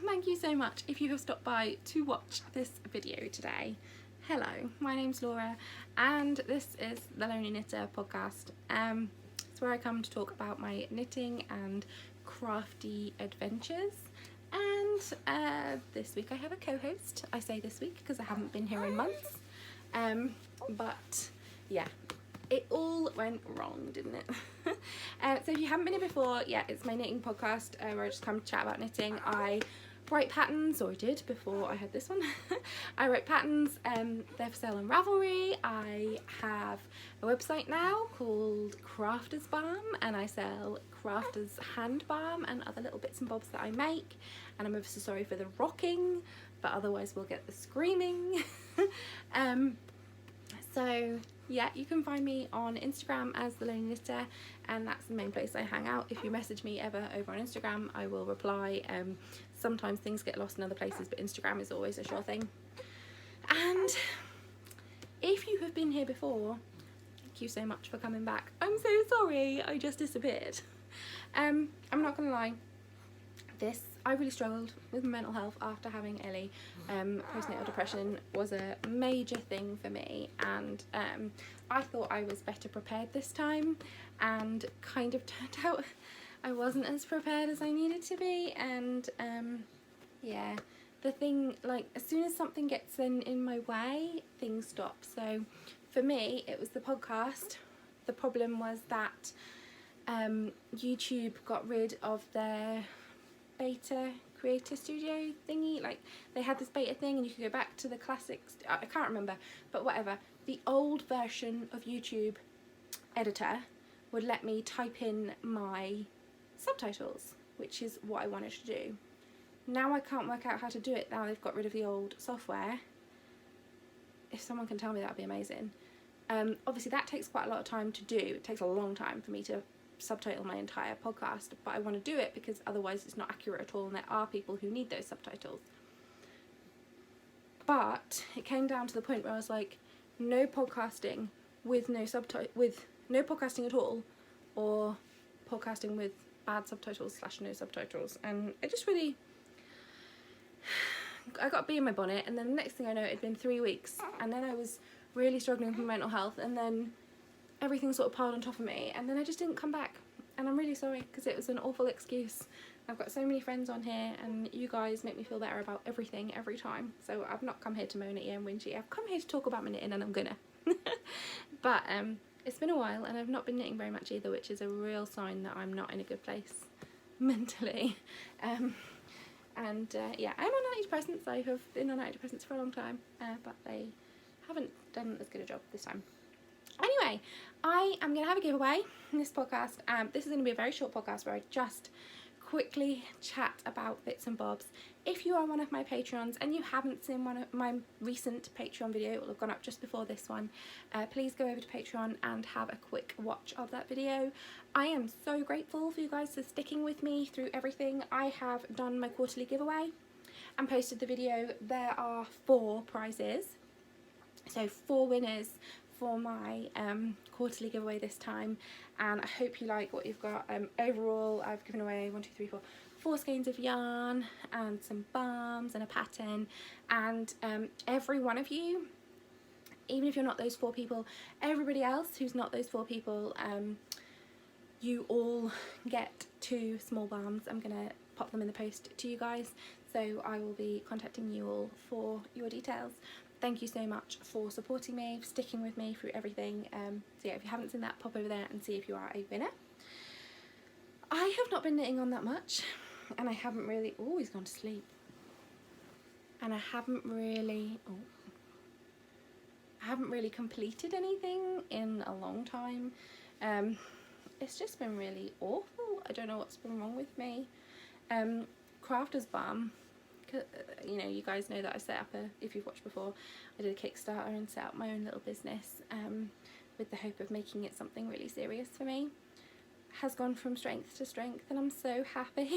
thank you so much if you have stopped by to watch this video today. Hello, my name's Laura and this is the Lonely Knitter podcast. It's where I come to talk about my knitting and crafty adventures. And this week I have a co-host. I say this week because I haven't been here in months. But yeah, it all went wrong, didn't it? So if you haven't been here before, yeah, it's my knitting podcast where I just come to chat about knitting. I write patterns, or I did before I had this one. I write patterns, they're for sale on Ravelry. I have a website now called Crafters Balm, and I sell Crafters hand balm and other little bits and bobs that I make. And I'm ever so sorry for the rocking, but otherwise we'll get the screaming. So yeah, you can find me on Instagram as The Lonely Knitter, and that's the main place I hang out. If you message me ever over on Instagram, I will reply. Sometimes things get lost in other places, but Instagram is always a sure thing. And if you have been here before, thank you so much for coming back. I'm so sorry I just disappeared. I'm not gonna lie, I really struggled with my mental health after having Ellie. Postnatal depression was a major thing for me, and I thought I was better prepared this time, and kind of turned out I wasn't as prepared as I needed to be. And yeah, the thing, like, as soon as something gets in my way, things stop. So for me, it was the podcast. The problem was that YouTube got rid of their beta creator studio thingy. Like, they had this beta thing and you could go back to the classics. I can't remember, but whatever. The old version of YouTube editor would let me type in my subtitles, which is what I wanted to do. Now I can't work out how to do it now they've got rid of the old software. If someone can tell me, that would be amazing. Obviously that takes quite a lot of time to do. It takes a long time for me to subtitle my entire podcast, but I want to do it because otherwise it's not accurate at all, and there are people who need those subtitles. But it came down to the point where I was like, no podcasting with no podcasting at all, or podcasting with bad subtitles / no subtitles. And it just really, I got a bee in my bonnet, and then the next thing I know, it had been 3 weeks, and then I was really struggling with my mental health, and then everything sort of piled on top of me, and then I just didn't come back. And I'm really sorry, because it was an awful excuse. I've got so many friends on here, and you guys make me feel better about everything every time. So I've not come here to moan at you and whinge at you. I've come here to talk about my knitting, and I'm gonna. But it's been a while, and I've not been knitting very much either, which is a real sign that I'm not in a good place mentally. Yeah, I'm on antidepressants. I have been on antidepressants for a long time, but they haven't done as good a job this time. Anyway, I am going to have a giveaway in this podcast. This is going to be a very short podcast where I just quickly chat about bits and bobs. If you are one of my Patreons and you haven't seen one of my recent Patreon video, it will have gone up just before this one, please go over to Patreon and have a quick watch of that video. I am so grateful for you guys for sticking with me through everything. I have done my quarterly giveaway and posted the video. There are 4 prizes, so 4 winners for my quarterly giveaway this time, and I hope you like what you've got. Overall, I've given away 4 skeins of yarn and some balms and a pattern, and every one of you, even if you're not those 4 people, everybody else who's not those 4 people, you all get 2 small balms. I'm gonna pop them in the post to you guys, so I will be contacting you all for your details. Thank you so much for supporting me, for sticking with me through everything. So yeah, if you haven't seen that, pop over there and see if you are a winner. I have not been knitting on that much, and I haven't really, he's gone to sleep. And I haven't really completed anything in a long time. It's just been really awful. I don't know what's been wrong with me. Crafters Balm, you know, you guys know that I set up if you've watched before, I did a Kickstarter and set up my own little business with the hope of making it something really serious for me. Has gone from strength to strength, and I'm so happy.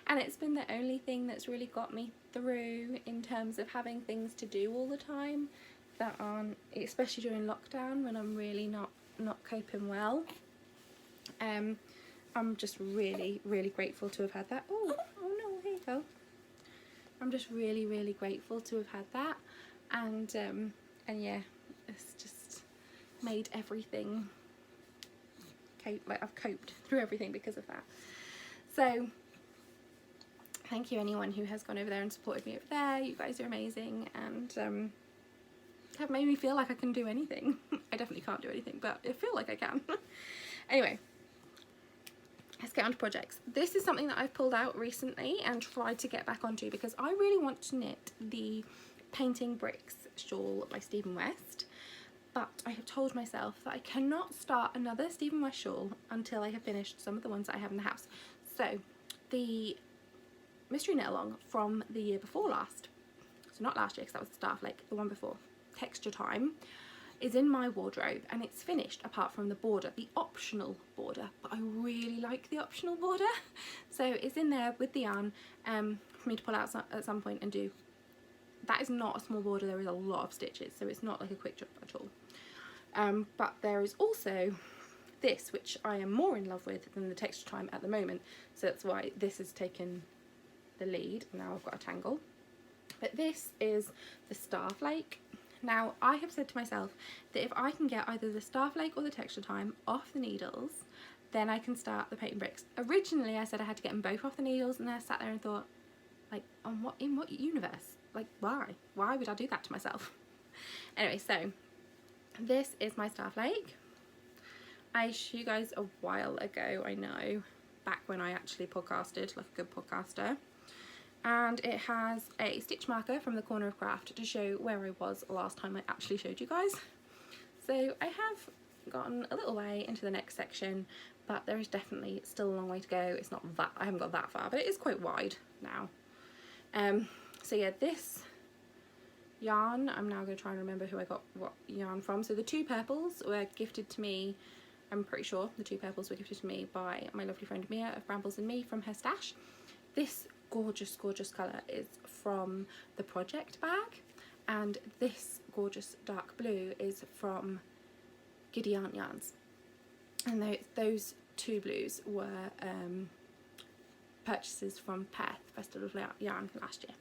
And it's been the only thing that's really got me through in terms of having things to do all the time that aren't, especially during lockdown when I'm really not coping well. I'm just really, really grateful to have had that. Oh no, here you go. I'm just really, really grateful to have had that, and yeah, it's just made everything like I've coped through everything because of that. So thank you anyone who has gone over there and supported me over there. You guys are amazing, and have made me feel like I can do anything. I definitely can't do anything, but I feel like I can. Anyway, let's get on to projects. This is something that I've pulled out recently and tried to get back onto because I really want to knit the Painting Bricks shawl by Stephen West, but I have told myself that I cannot start another Stephen West shawl until I have finished some of the ones that I have in the house. So the mystery knit along from the year before last, so not last year because that was the Star Flake, the one before, Texture Time, is in my wardrobe and it's finished apart from the border, the optional border, but I really like the optional border, so it's in there with the yarn for me to pull out at some point and do. That is not a small border, there is a lot of stitches, so it's not like a quick job at all. But there is also this, which I am more in love with than the Texture Time at the moment, so that's why this has taken the lead. Now I've got a tangle, but this is the Star Flake. Now I have said to myself that if I can get either the Star Flake or the Texture Time off the needles, then I can start the Painting Bricks. Originally I said I had to get them both off the needles, and then I sat there and thought, like, in what universe? Like, why would I do that to myself? Anyway, so this is my Star Flake. I showed you guys a while ago, I know, back when I actually podcasted like a good podcaster, and it has a stitch marker from the corner of craft to show where I was last time I actually showed you guys. So I have gotten a little way into the next section, but there is definitely still a long way to go. It's not that, I haven't got that far, but it is quite wide now. So yeah, this yarn, I'm now going to try and remember who I got what yarn from. So the two purples were gifted to me, I'm pretty sure the two purples were gifted to me by my lovely friend Mia of Brambles Me from her stash. This gorgeous, gorgeous colour is from the project bag, and this gorgeous dark blue is from Giddy Aunt Yarns. And those two blues were purchases from Perth Festival of Yarn last year.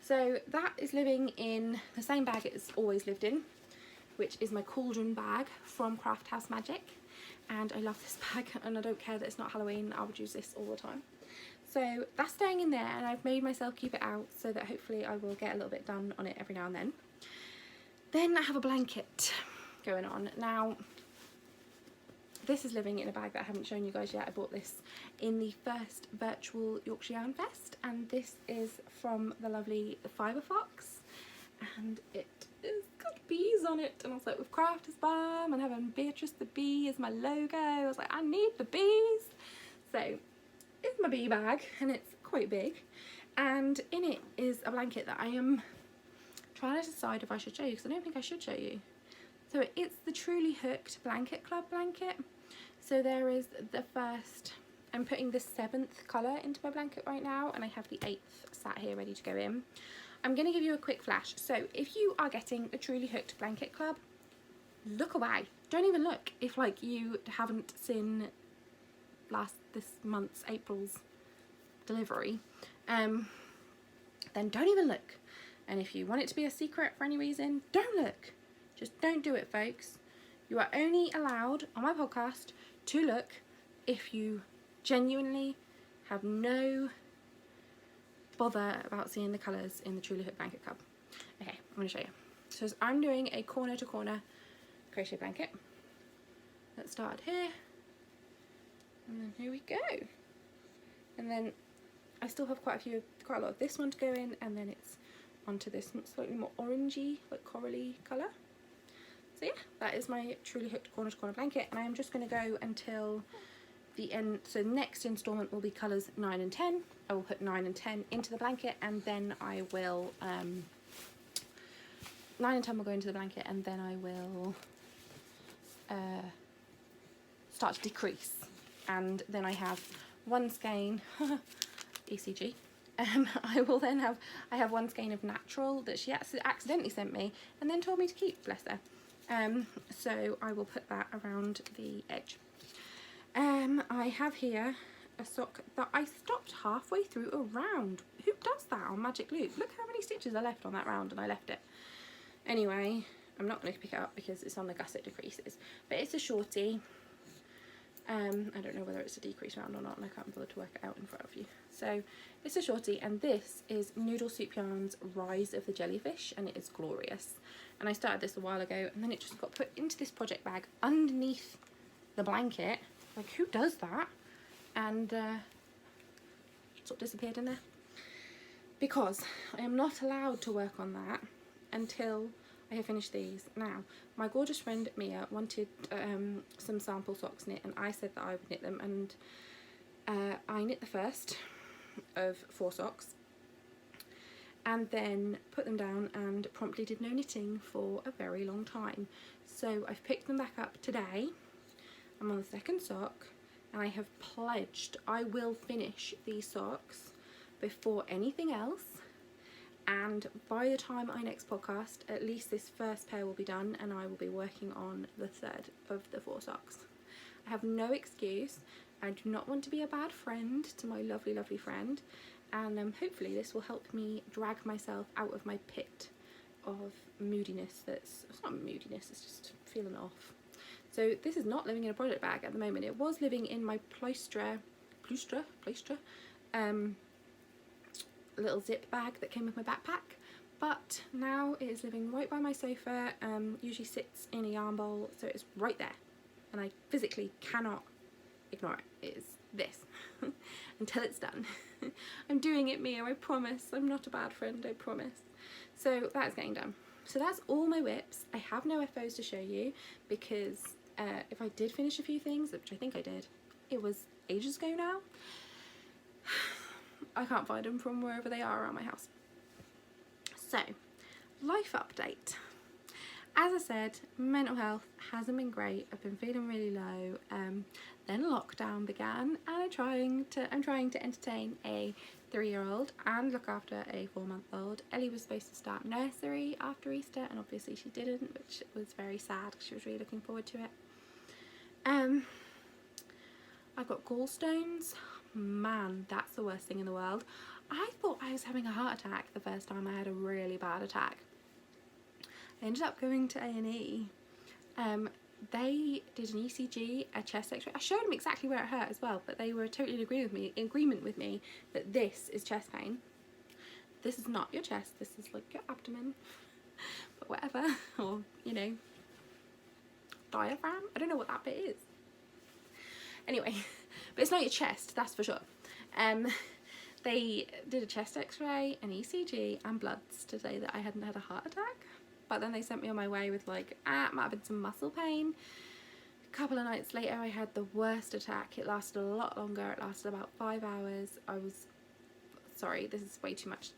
So that is living in the same bag it's always lived in, which is my cauldron bag from Craft House Magic, and I love this bag, and I don't care that it's not Halloween, I would use this all the time. So that's staying in there, and I've made myself keep it out so that hopefully I will get a little bit done on it every now and then. Then I have a blanket going on. Now this is living in a bag that I haven't shown you guys yet. I bought this in the first virtual Yorkshire Yarn Fest, and this is from the lovely Fibre Fox, and it has got bees on it, and I was like, with Craft is Balm and having Beatrice the Bee as my logo, I was like, I need the bees. So it's my bee bag, and it's quite big, and in it is a blanket that I am trying to decide if I should show you, because I don't think I should show you. So it's the Truly Hooked Blanket Club blanket. So there is the first, I'm putting the 7th colour into my blanket right now, and I have the 8th sat here ready to go in. I'm going to give you a quick flash. So if you are getting a Truly Hooked Blanket Club, look away. Don't even look if like you haven't seen this month's April's delivery. Then don't even look. And if you want it to be a secret for any reason, don't look. Just don't do it, folks. You are only allowed on my podcast to look if you genuinely have no bother about seeing the colours in the Truly Hooked Blanket Club. Okay, I'm going to show you. So I'm doing a corner to corner crochet blanket. Let's start here, and then here we go. And then I still have quite a lot of this one to go in, and then it's onto this slightly more orangey, like corally colour. So yeah, that is my Truly Hooked corner to corner blanket, and I am just going to go until the end. So next instalment will be colours 9 and 10. I will put 9 and 10 into the blanket, and then I will 9 and 10 will go into the blanket, and then I will start to decrease. And then I have one skein ECG. I will then have one skein of natural that she accidentally sent me and then told me to keep, bless her. So I will put that around the edge. I have here a sock that I stopped halfway through a round. Who does that on Magic Loop? Look how many stitches are left on that round, and I left it. Anyway, I'm not going to pick it up because it's on the gusset decreases, but it's a shorty. I don't know whether it's a decrease round or not, and I can't bother to work it out in front of you. So it's a shorty, and this is Noodle Soup Yarn's Rise of the Jellyfish, and it is glorious. And I started this a while ago, and then it just got put into this project bag underneath the blanket. Like, who does that? And sort of disappeared in there. Because I am not allowed to work on that until I have finished these. Now, my gorgeous friend Mia wanted some sample socks knit, and I said that I would knit them, and I knit the first of 4 socks and then put them down and promptly did no knitting for a very long time. So I've picked them back up today. I'm on the 2nd sock, and I have pledged I will finish these socks before anything else, and by the time I next podcast, at least this first pair will be done, and I will be working on the 3rd of the 4 socks. I have no excuse. I do not want to be a bad friend to my lovely, lovely friend, and hopefully this will help me drag myself out of my pit of moodiness. It's not moodiness, it's just feeling off. So this is not living in a project bag at the moment. It was living in my ploistre little zip bag that came with my backpack, but now it is living right by my sofa. Usually sits in a yarn bowl, so it's right there, and I physically cannot ignore it. It is this until it's done. I'm doing it, Mia, I promise. I'm not a bad friend, I promise. So that's getting done. So that's all my whips. I have no FOs to show you because if I did finish a few things, which I think I did, it was ages ago now. I can't find them from wherever they are around my house. So, life update. As I said, mental health hasn't been great. I've been feeling really low. Then lockdown began, and I'm trying to entertain a 3-year-old and look after a 4-month-old. Ellie was supposed to start nursery after Easter, and obviously she didn't, which was very sad because she was really looking forward to it. I've got gallstones. Man, that's the worst thing in the world. I thought I was having a heart attack the first time I had a really bad attack. I ended up going to A&E. They did an ECG, a chest x-ray. I showed them exactly where it hurt as well, but they were totally in agreement with me that this is chest pain. This is not your chest, this is like your abdomen, but whatever, or, you know, diaphragm. I don't know what that bit is. Anyway, but it's not your chest, that's for sure. They did a chest x-ray, an ECG, and bloods to say that I hadn't had a heart attack. But then they sent me on my way with like, might have been some muscle pain. A couple of nights later I had the worst attack. It lasted a lot longer. It lasted about 5 hours. I was, sorry, this is way too much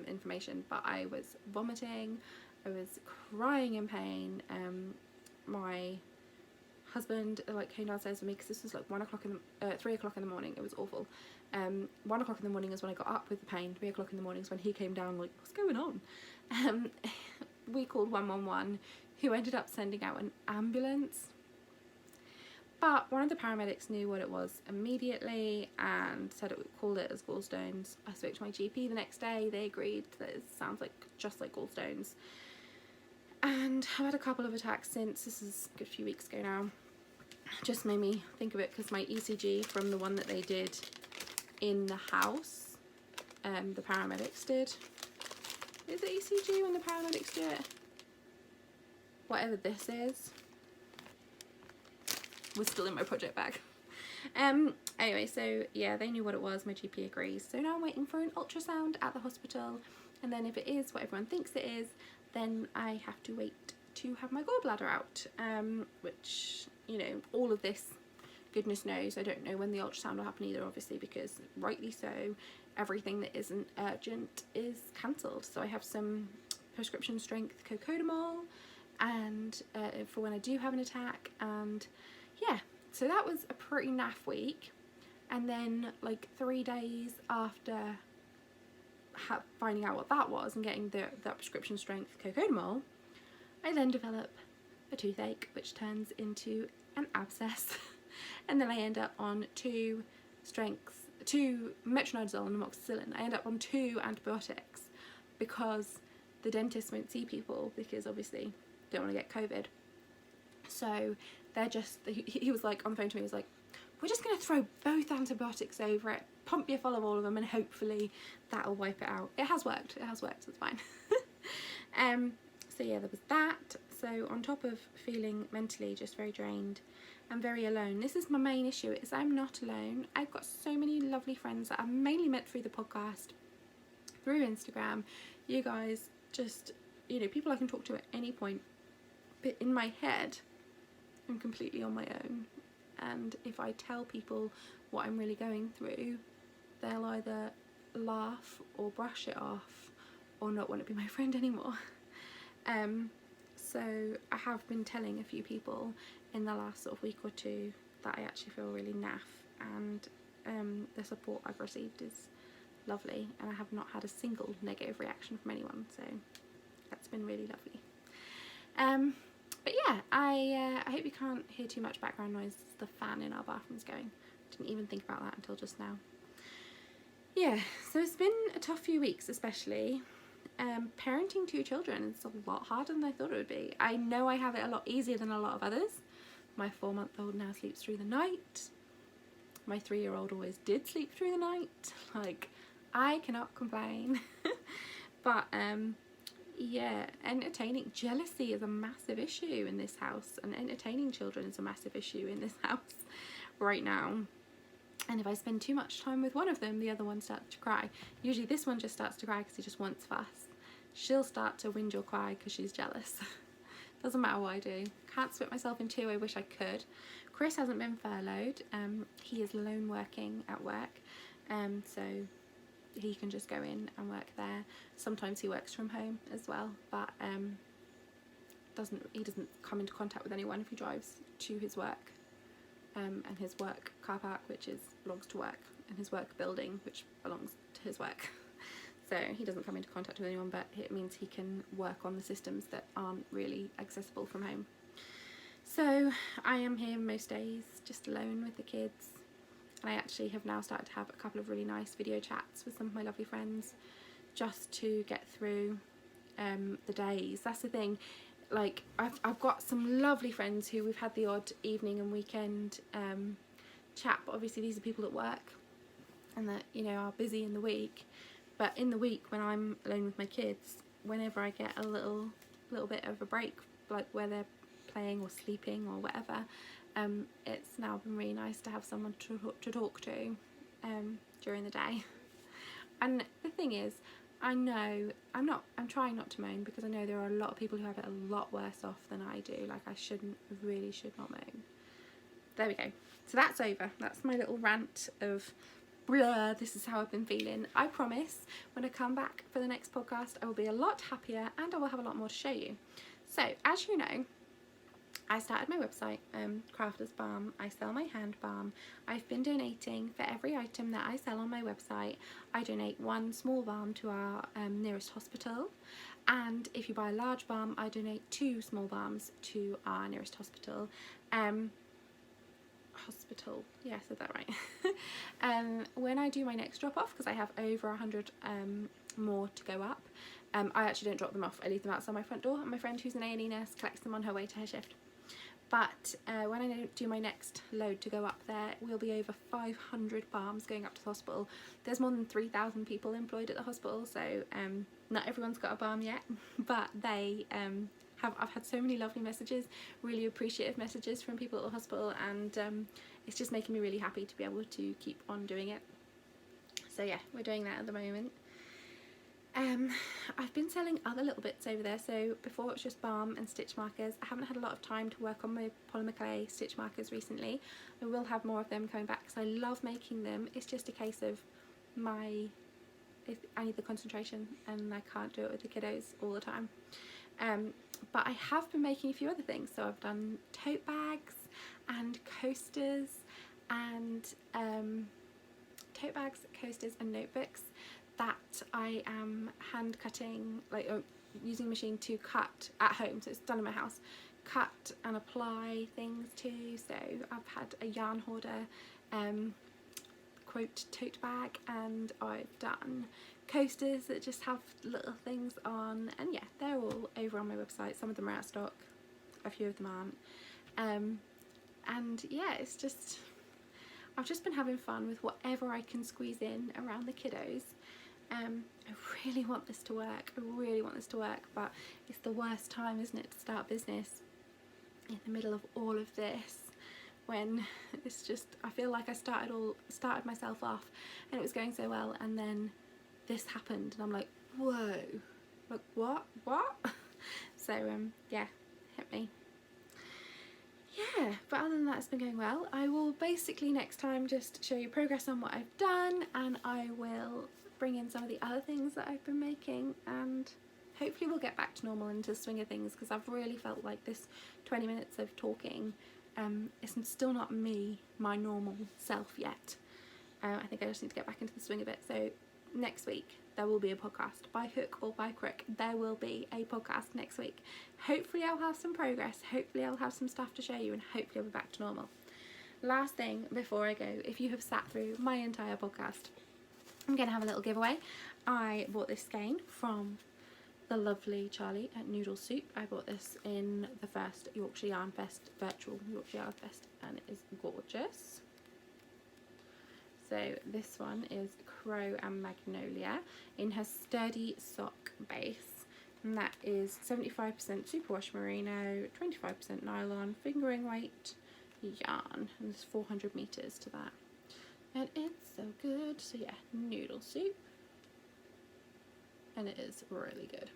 information, but I was vomiting. I was crying in pain. My husband like came downstairs with me because this was like 3 o'clock in the morning. It was awful. 1 o'clock in the morning is when I got up with the pain. 3 o'clock in the morning is when he came down like, what's going on? We called 111, who ended up sending out an ambulance. But one of the paramedics knew what it was immediately and said it would call it as gallstones. I spoke to my GP the next day. They agreed that it sounds like just like gallstones. And I've had a couple of attacks since. This is a good few weeks ago now. Just made me think of it because my ECG from the one that they did in the house, the paramedics did. Is it ECG when the paramedics do it? Whatever this is. Was still in my project bag. Anyway, so yeah, they knew what it was. My GP agrees. So now I'm waiting for an ultrasound at the hospital. And then if it is what everyone thinks it is, then I have to wait to have my gallbladder out. Which, you know, all of this, goodness knows, I don't know when the ultrasound will happen either, obviously, because rightly so, everything that isn't urgent is cancelled. So I have some prescription strength cocodamol and for when I do have an attack, and yeah, so that was a pretty naff week. And then like 3 days after finding out what that was and getting that prescription strength cocodamol, I then develop a toothache which turns into an abscess and then I end up on 2 metronidazole and amoxicillin. I end up on 2 antibiotics because the dentist won't see people because obviously don't want to get COVID. So they're just, he was like on the phone to me, he was like, we're just going to throw both antibiotics over it, pump you full of all of them, and hopefully that'll wipe it out. It has worked, it's fine. So yeah, there was that. So on top of feeling mentally just very drained and very alone, this is my main issue, is I'm not alone. I've got so many lovely friends that I've mainly met through the podcast, through Instagram. You guys just, you know, people I can talk to at any point, but in my head I'm completely on my own, and if I tell people what I'm really going through, they'll either laugh or brush it off or not want to be my friend anymore. So I have been telling a few people in the last sort of week or two that I actually feel really naff, and the support I've received is lovely, and I have not had a single negative reaction from anyone, so that's been really lovely. But yeah, I hope you can't hear too much background noise. The fan in our bathroom's going. Didn't even think about that until just now. Yeah, so it's been a tough few weeks, especially. Parenting 2 children is a lot harder than I thought it would be. I know I have it a lot easier than a lot of others. My 4-month-old now sleeps through the night. My 3-year-old always did sleep through the night. Like, I cannot complain. But yeah, jealousy is a massive issue in this house, and entertaining children is a massive issue in this house right now. And if I spend too much time with one of them, the other one starts to cry. Usually this one just starts to cry because he just wants fuss. She'll start to whinge or cry because she's jealous. Doesn't matter what I do. Can't split myself in 2, I wish I could. Chris hasn't been furloughed. He is lone working at work, so he can just go in and work there. Sometimes he works from home as well, but he doesn't come into contact with anyone if he drives to his work, and his work car park, which belongs to work, and his work building, which belongs to his work. So he doesn't come into contact with anyone, but it means he can work on the systems that aren't really accessible from home. So I am here most days just alone with the kids. And I actually have now started to have a couple of really nice video chats with some of my lovely friends just to get through the days. That's the thing, like I've got some lovely friends who we've had the odd evening and weekend chat, but obviously these are people at work and that, you know, are busy in the week. But in the week when I'm alone with my kids, whenever I get a little bit of a break, like where they're playing or sleeping or whatever, it's now been really nice to have someone to talk to during the day. And the thing is, I know I'm trying not to moan, because I know there are a lot of people who have it a lot worse off than I do. Like, I really should not moan. There we go. So that's over. That's my little rant of blah, this is how I've been feeling. I promise when I come back for the next podcast, I will be a lot happier and I will have a lot more to show you. So as you know, I started my website, Crafter's Balm. I sell my hand balm. I've been donating for every item that I sell on my website. I donate 1 small balm to our nearest hospital, and if you buy a large balm, I donate 2 small balms to our nearest hospital. Yeah, I said that right. When I do my next drop off, because I have over 100 more to go up, I actually don't drop them off. I leave them outside my front door, and my friend who's an A&E nurse collects them on her way to her shift. But when I do my next load to go up there, we'll be over 500 balms going up to the hospital. There's more than 3,000 people employed at the hospital, so not everyone's got a balm yet, but they I've had so many lovely messages, really appreciative messages from people at the hospital, and it's just making me really happy to be able to keep on doing it. So yeah, we're doing that at the moment. I've been selling other little bits over there. So before it was just balm and stitch markers. I haven't had a lot of time to work on my polymer clay stitch markers recently. I will have more of them coming back because I love making them. It's just a case of I need the concentration and I can't do it with the kiddos all the time. But I have been making a few other things. So I've done tote bags and coasters and notebooks that I am hand cutting, like using a machine to cut at home, so it's done in my house, cut and apply things to. So I've had a yarn hoarder quote tote bag, and I've done coasters that just have little things on, and yeah, they're all over on my website. Some of them are out of stock, a few of them aren't, and yeah, it's just, I've just been having fun with whatever I can squeeze in around the kiddos. I really want this to work, but it's the worst time, isn't it, to start business in the middle of all of this, when it's just, I feel like I started myself off and it was going so well, and then this happened and I'm like, whoa, like what so yeah, hit me. Yeah, but other than that, it's been going well. I will basically next time just show you progress on what I've done, and I will bring in some of the other things that I've been making, and hopefully we'll get back to normal, into the swing of things, because I've really felt like this 20 minutes of talking is still not me, my normal self yet. I think I just need to get back into the swing of it. So next week there will be a podcast, by hook or by crook. There will be a podcast next week. Hopefully I'll have some progress, hopefully I'll have some stuff to show you, and hopefully I'll be back to normal. Last thing before I go, if you have sat through my entire podcast, I'm going to have a little giveaway. I bought this skein from the lovely Charlie at Noodle Soup. I bought this in the first Yorkshire Yarn Fest, virtual Yorkshire Yarn Fest, and it is gorgeous. So this one is Crow and Magnolia in her sturdy sock base, and that is 75% superwash merino, 25% nylon, fingering weight yarn, and there's 400 meters to that, and it's so good. So yeah, Noodle Soup, and it is really good.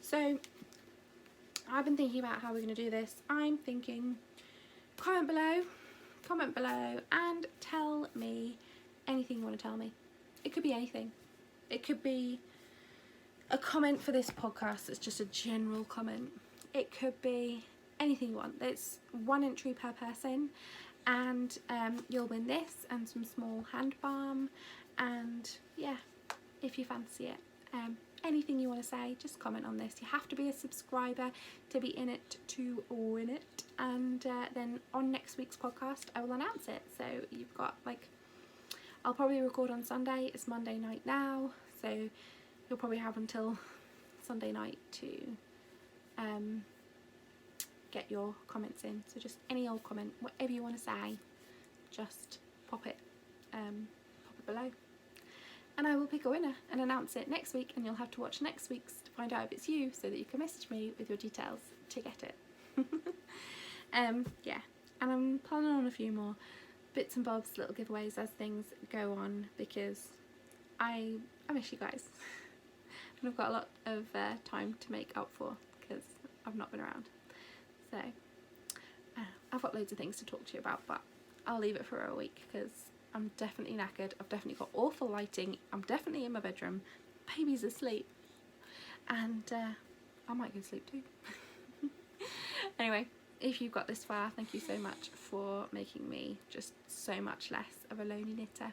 So I've been thinking about how we're going to do this. I'm thinking, comment below and tell me anything you want to tell me. It could be anything. It could be a comment for this podcast that's just a general comment. It could be anything you want. It's 1 entry per person, and you'll win this and some small hand balm, and yeah, if you fancy it. Anything you want to say, just comment on this. You have to be a subscriber to be in it to win it, and then on next week's podcast I will announce it. So you've got, like, I'll probably record on Sunday. It's Monday night now, so you'll probably have until Sunday night to get your comments in. So just any old comment, whatever you want to say, just pop it below, and I will pick a winner and announce it next week, and you'll have to watch next week's to find out if it's you, so that you can message me with your details to get it. Yeah, and I'm planning on a few more bits and bobs, little giveaways as things go on, because I miss you guys and I've got a lot of time to make up for, because I've not been around. So I've got loads of things to talk to you about, but I'll leave it for a week, because I'm definitely knackered. I've definitely got awful lighting. I'm definitely in my bedroom. Baby's asleep, and I might go to sleep too. Anyway, if you've got this far, thank you so much for making me just so much less of a lonely knitter.